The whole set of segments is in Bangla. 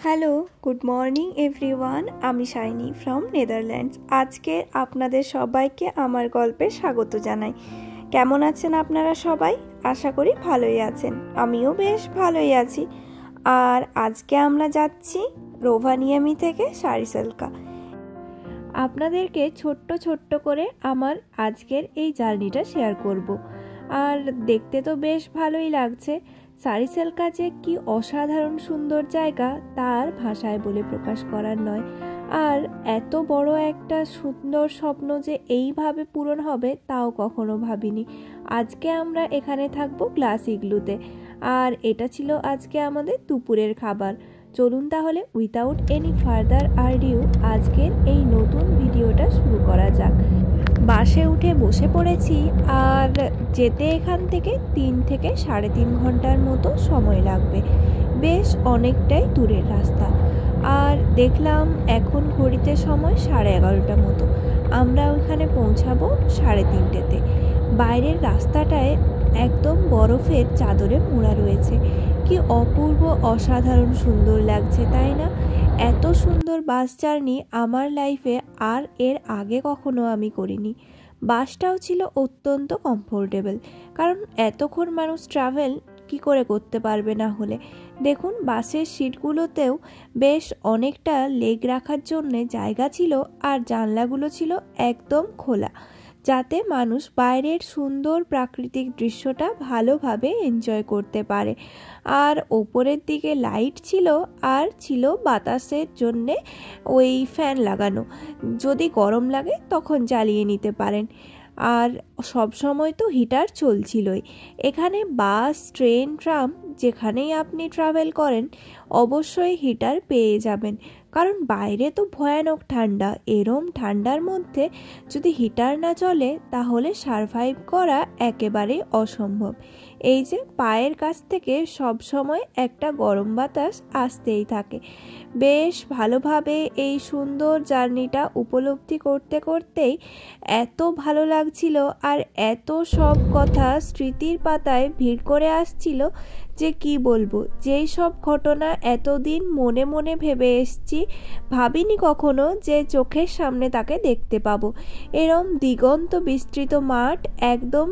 Hello, good morning everyone. আমি শাইনি ফ্রম নেদারল্যান্ডস। আজকে আপনাদের সবাইকে আমার গল্পে স্বাগত জানাই। কেমন আছেন আপনারা সবাই? আশা করি ভালোই আছেন। আমিও বেশ ভালোই আছি। আর আজকে আমরা যাচ্ছি রোভানিয়ামি থেকে সারিসেলকা। আপনাদেরকে ছোট্ট ছোট্ট করে আমার আজকের এই জার্নিটা শেয়ার করব। আর দেখতে তো বেশ ভালোই লাগছে। সারিসেলকা যে কি অসাধারণ সুন্দর জায়গা তার ভাষায় বলে প্রকাশ করার নয়। আর এত বড় একটা সুন্দর স্বপ্ন যে এইভাবে পূরণ হবে তাও কখনো ভাবিনি। আজকে আমরা এখানে থাকবো গ্লাস ইগলুতে। আর এটা ছিল আজকে আমাদের দুপুরের খাবার। চলুন তাহলে উইথাউট এনি ফার্দার আরডিউ আজকের এই নতুন ভিডিওটা শুরু করা যাক। বাসে উঠে বসে পড়েছি। আর যেতে এখান থেকে 3 থেকে 3.5 ঘন্টার মতো সময় লাগবে। বেশ অনেকটাই দূরের রাস্তা। আর দেখলাম এখন ঘড়িতে সময় 11:30 মতো। আমরা ওখানে পৌঁছাবো 3:30-তে। বাইরের রাস্তাটায় একদম বরফের চাদরে মোড়া রয়েছে। কি অপূর্ব অসাধারণ সুন্দর লাগছে, তাই না? এত সুন্দর বাস জার্নি আমার লাইফে আর এর আগে কখনো আমি করিনি। বাসটাও ছিল অত্যন্ত কমফোর্টেবল, কারণ এতক্ষণ মানুষ ট্রাভেল কি করে করতে পারবে না হলে। দেখুন, বাসের সিটগুলোতেও বেশ অনেকটা লেগ রাখার জন্যে জায়গা ছিল। আর জানলাগুলো ছিল একদম খোলা, যাতে মানুষ বাইরের সুন্দর প্রাকৃতিক দৃশ্যটা ভালোভাবে এনজয় করতে পারে। আর ওপরের দিকে লাইট ছিল, আর ছিল বাতাসের জন্যে ওই ফ্যান লাগানো। যদি গরম লাগে তখন জ্বালিয়ে নিতে পারেন। আর সব সময় তো হিটার চলছিলই। এখানে বাস, ট্রেন, ট্রাম যেখানেই আপনি ট্রাভেল করেন অবশ্যই হিটার পেয়ে যাবেন, কারণ বাইরে তো ভয়ানক ঠান্ডা। এরম ঠান্ডার মধ্যে যদি হিটার না চলে তাহলে সারভাইভ করা একেবারেই অসম্ভব। এই যে পায়ের কাছ থেকে সব সময় একটা গরম বাতাস আসতেই থাকে। বেশ ভালোভাবে এই সুন্দর জার্নিটা উপলব্ধি করতে করতেই এত ভালো লাগছিল, আর এত সব কথা স্মৃতির পাতায় ভিড় করে আসছিল যে কি বলবো। যেই সব ঘটনা এতদিন মনে মনে ভেবে এসছি, ভাবিনি কখনো যে চোখের সামনে তাকে দেখতে পাবো। এরম দিগন্ত বিস্তৃত মাঠ একদম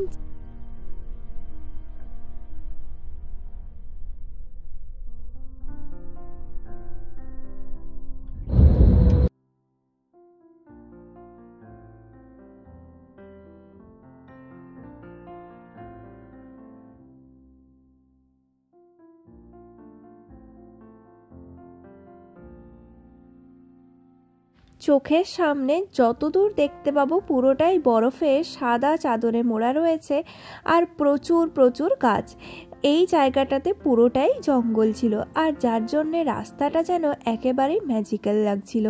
চোখের সামনে যতদূর দেখতে পাবো পুরোটাই বরফের সাদা চাদরে মোড়া রয়েছে। আর প্রচুর প্রচুর গাছ। এই জায়গাটাতে পুরোটাই জঙ্গল ছিল, আর যার জন্যে রাস্তাটা যেন একেবারেই ম্যাজিক্যাল লাগছিল।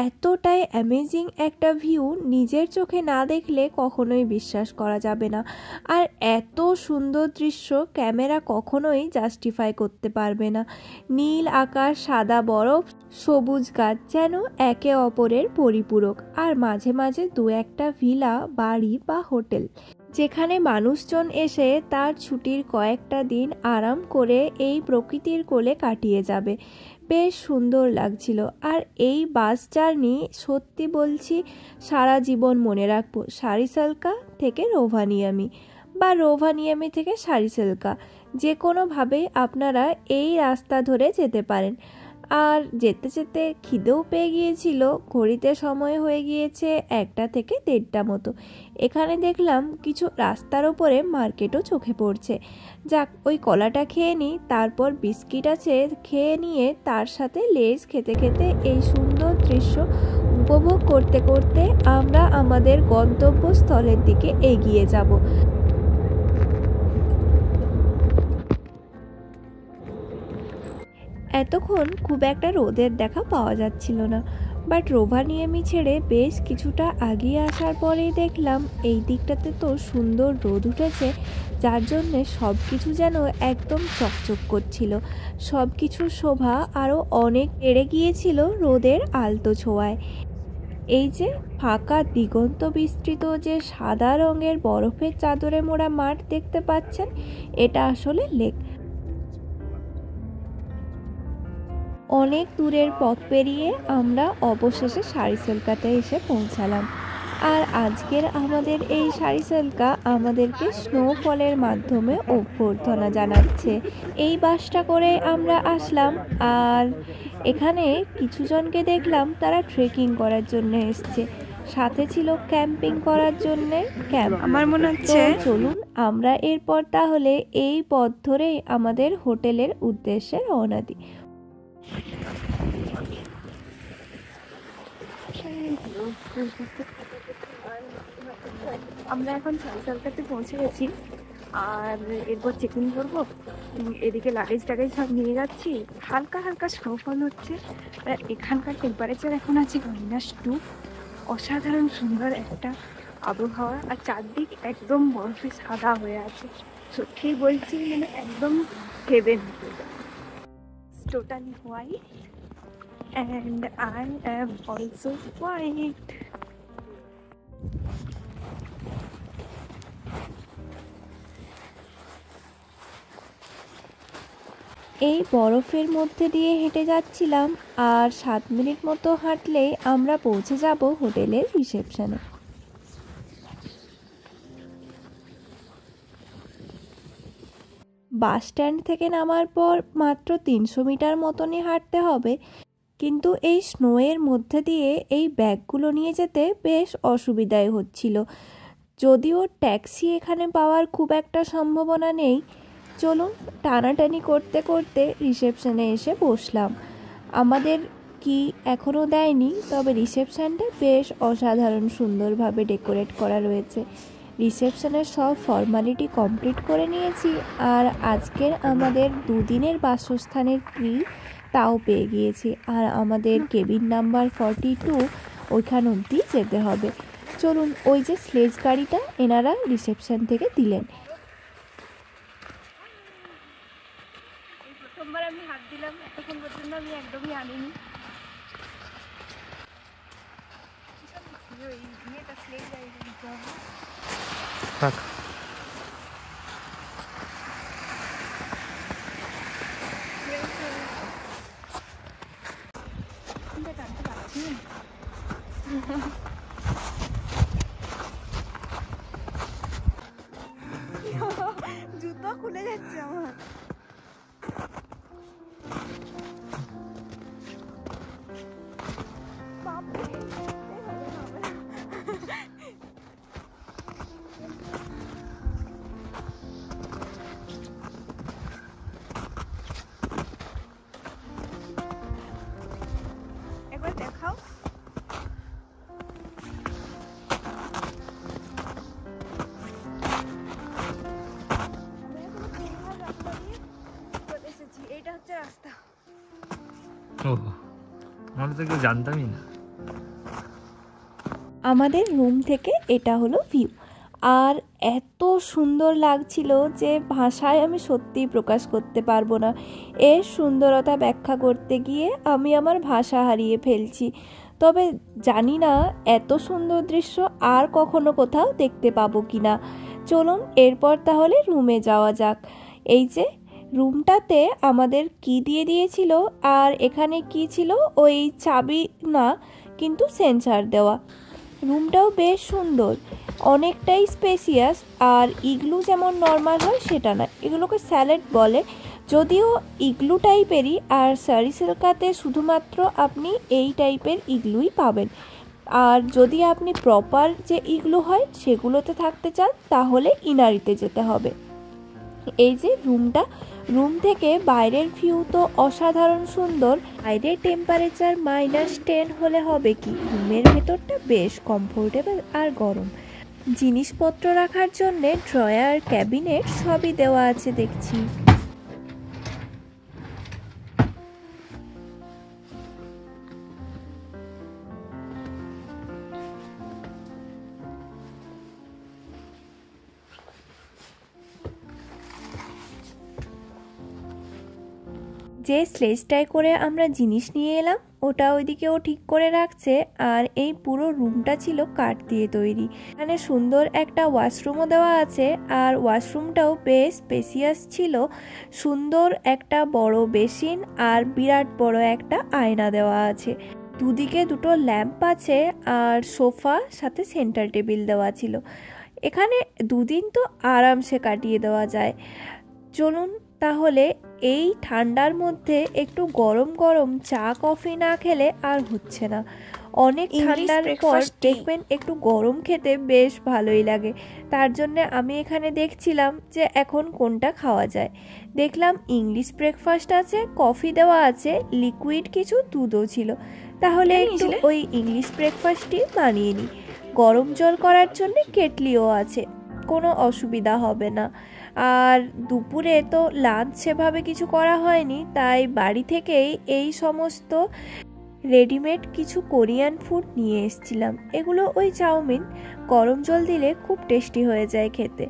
এতটাই অ্যামেজিং একটা ভিউ নিজের চোখে না দেখলে কখনোই বিশ্বাস করা যাবে না। আর এত সুন্দর দৃশ্য ক্যামেরা কখনোই জাস্টিফাই করতে পারবে না। নীল আকাশ, সাদা বরফ, সবুজ গাছ যেন একে অপরের পরিপূরক। আর মাঝে মাঝে দু একটা ভিলা, বাড়ি বা হোটেল, যেখানে মানুষজন এসে তার ছুটির কয়েকটা দিন আরাম করে এই প্রকৃতির কোলে কাটিয়ে যাবে। বেশ সুন্দর লাগছিল। আর এই বাস জার্নি সত্যি বলছি সারা জীবন মনে রাখবো। সারিসেলকা থেকে রোভানিয়ামি বা রোভানিয়ামি থেকে সারিসেলকা, যে কোনোভাবেই আপনারা এই রাস্তা ধরে যেতে পারেন। আর যেতে যেতে খিদেও পেয়ে গিয়েছিল। ঘড়িতে সময় হয়ে গিয়েছে 1টা থেকে 1:30 মতো। এখানে দেখলাম কিছু রাস্তার ওপরে মার্কেটও চোখে পড়ছে। যাক, ওই কলাটা খেয়ে নিই, তারপর বিস্কিট আছে খেয়ে নিয়ে তার সাথে লেজ খেতে খেতে এই সুন্দর দৃশ্য উপভোগ করতে করতে আমরা আমাদের গন্তব্যস্থলের দিকে এগিয়ে যাব। এতক্ষণ খুব একটা রোদের দেখা পাওয়া যাচ্ছিল না, বাট রোভানিয়ামি ছেড়ে বেশ কিছুটা এগিয়ে আসার পরেই দেখলাম এই দিকটাতে তো সুন্দর রোদ উঠেছে, যার জন্যে সব কিছু যেন একদম চকচক করছিল। সব কিছুর শোভা আরও অনেক বেড়ে গিয়েছিল রোদের আলতো ছোঁয়ায়। এই যে ফাঁকা দিগন্ত বিস্তৃত যে সাদা রঙের বরফের চাদরে মোড়া মাঠ দেখতে পাচ্ছেন, এটা আসলে লেক। অনেক দূরের পথ পেরিয়ে আমরা অবশেষে সারিসেলকাতে এসে পৌঁছালাম। আর আজকের আমাদের এই সারিসেলকা আমাদেরকে স্নোফলের মাধ্যমে অভ্যর্থনা জানাচ্ছে। এই বাসটা করে আমরা আসলাম, আর এখানে কিছুজনকে দেখলাম তারা ট্রেকিং করার জন্য এসছে, সাথে ছিল ক্যাম্পিং করার জন্য ক্যাম্প। আমার মনে হচ্ছে চলুন আমরা এরপর তাহলে এই পথ ধরেই আমাদের হোটেলের উদ্দেশ্যে রওনা দিই। আমরা এখন সারিসেলকাতে পৌঁছে গেছি, আর এরপর চেক ইন করবো। এদিকে লাগেজ টাগেজ সব নিয়ে যাচ্ছি। হালকা হালকা স্নোফল হচ্ছে। এখানকার টেম্পারেচার এখন আছে -2। অসাধারণ সুন্দর একটা আবহাওয়া, আর চারদিক একদম বরফে সাদা হয়ে আছে। সত্যি বলছি, মানে একদম heaven. Totally white and I am also white. এই বরফের মধ্যে দিয়ে হেঁটে যাচ্ছিলাম, আর 7 মিনিট মতো হাঁটলেই আমরা পৌঁছে যাব হোটেলের রিসেপশনে। বাস স্ট্যান্ড থেকে নামার পর মাত্র 300 মিটার মতনই হাঁটতে হবে, কিন্তু এই স্নোয়ের মধ্যে দিয়ে এই ব্যাগগুলো নিয়ে যেতে বেশ অসুবিধাই হচ্ছিল। যদিও ট্যাক্সি এখানে পাওয়ার খুব একটা সম্ভাবনা নেই। চলুন টানাটানি করতে করতে রিসেপশনে এসে বসলাম। আমাদের কি এখনও দেয়নি, তবে রিসেপশনটা বেশ অসাধারণ সুন্দরভাবে ডেকোরেট করা রয়েছে। রিসেপশনের সব ফর্মালিটি কমপ্লিট করে নিয়েছি, আর আজকের আমাদের 2 দিনের বাসস্থানের ফ্রি তাও পেয়ে গিয়েছি। আর আমাদের কেবিন নাম্বার 42 ওইখান অবধি যেতে হবে। চলুন, ওই যে স্লেজ গাড়িটা এনারা রিসেপশন থেকে দিলেন। প্রথমবার আমি হাত দিলাম, এতক্ষণ পর্যন্ত আমি একদমই আনিনি। জুতো খুলে যাচ্ছে আমার। একবার দেখাও। এইটা হচ্ছে রাস্তা। আমরা তো কেউ জানতামই না। আমাদের রুম থেকে এটা হলো ভিউ, আর এত সুন্দর লাগছিল যে ভাষায় আমি সত্যিই প্রকাশ করতে পারবো না। এর সুন্দরতা ব্যাখ্যা করতে গিয়ে আমি আমার ভাষা হারিয়ে ফেলছি। তবে জানি না এত সুন্দর দৃশ্য আর কখনো কোথাও দেখতে পাবো কি না। চলুন এরপর তাহলে রুমে যাওয়া যাক। এই যে রুমটাতে আমাদের কি দিয়ে দিয়েছিল, আর এখানে কি ছিল, ওই চাবি না কিন্তু সেন্সার দেওয়া। রুমটাও বেশ সুন্দর, অনেকটাই স্পেসিয়াস। আর ইগলু যেমন নর্মাল হয় সেটা না, এগুলোকে স্যালেড বলে। যদিও ইগলু টাইপেরই, আর সারিসেলকাতে শুধুমাত্র আপনি এই টাইপের ইগলুই পাবেন। আর যদি আপনি প্রপার যে ইগলু হয় সেগুলোতে থাকতে চান তাহলে ইনারিতে যেতে হবে। এই যে রুমটা, রুম থেকে বাইরের ভিউ তো অসাধারণ সুন্দর। বাইরের টেম্পারেচার -10 হলে হবে কি, রুমের ভেতরটা বেশ কমফোর্টেবল আর গরম। জিনিসপত্র রাখার জন্য ড্রয়ার, ক্যাবিনেট সবই দেওয়া আছে দেখছি। যে স্লেজটায় করে আমরা জিনিস নিয়ে এলাম ওটা ওইদিকেও ঠিক করে রাখছে। আর এই পুরো রুমটা ছিল কাঠ দিয়ে তৈরি। এখানে সুন্দর একটা ওয়াশরুমও দেওয়া আছে, আর ওয়াশরুমটাও বেশ স্পেসিয়াস ছিল। সুন্দর একটা বড় বেসিন আর বিরাট বড় একটা আয়না দেওয়া আছে। দুদিকে দুটো ল্যাম্প আছে আর সোফা সাথে সেন্টার টেবিল দেওয়া ছিল। এখানে দুদিন তো আরামসে কাটিয়ে দেওয়া যায়। চলুন তাহলে এই ঠান্ডার মধ্যে একটু গরম গরম চা কফি না খেলে আর হচ্ছে না। অনেক ঠান্ডার পর দেখবেন একটু গরম খেতে বেশ ভালোই লাগে। তার জন্য আমি এখানে দেখছিলাম যে এখন কোনটা খাওয়া যায়। দেখলাম ইংলিশ ব্রেকফাস্ট আছে, কফি দেওয়া আছে, লিকুইড কিছু দুধও ছিল। তাহলে একটু ওই ইংলিশ ব্রেকফাস্টই বানিয়ে নিই। গরম জল করার জন্য কেটলিও আছে, কোনো অসুবিধা হবে না। আর দুপুরে তো লাঞ্চ সেভাবে কিছু করা হয়নি, তাই বাড়ি থেকেই এই সমস্ত রেডিমেড কিছু কোরিয়ান ফুড নিয়ে এসেছিলাম। এগুলো ওই চাউমিন, গরম জল দিলে খুব টেস্টি হয়ে যায় খেতে।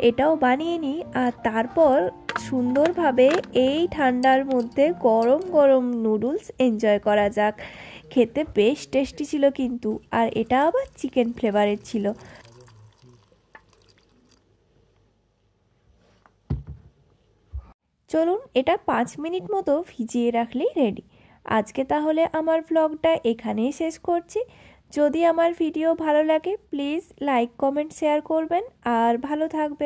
এটাও বানিয়ে নিই, আর তারপর সুন্দরভাবে এই ঠান্ডার মধ্যে গরম গরম নুডলস এনজয় করা যাক। খেতে বেশ টেস্টি ছিল কিন্তু, আর এটা আবার চিকেন ফ্লেভারের ছিল। চলুন এটা 5 মিনিট মতো ভিজিয়ে রাখলেই রেডি। আজকে তাহলে আমার ব্লগটা এখানেই শেষ করছি। যদি আমার ভিডিও ভালো লাগে প্লিজ লাইক কমেন্ট শেয়ার করবেন, আর ভালো থাকবেন।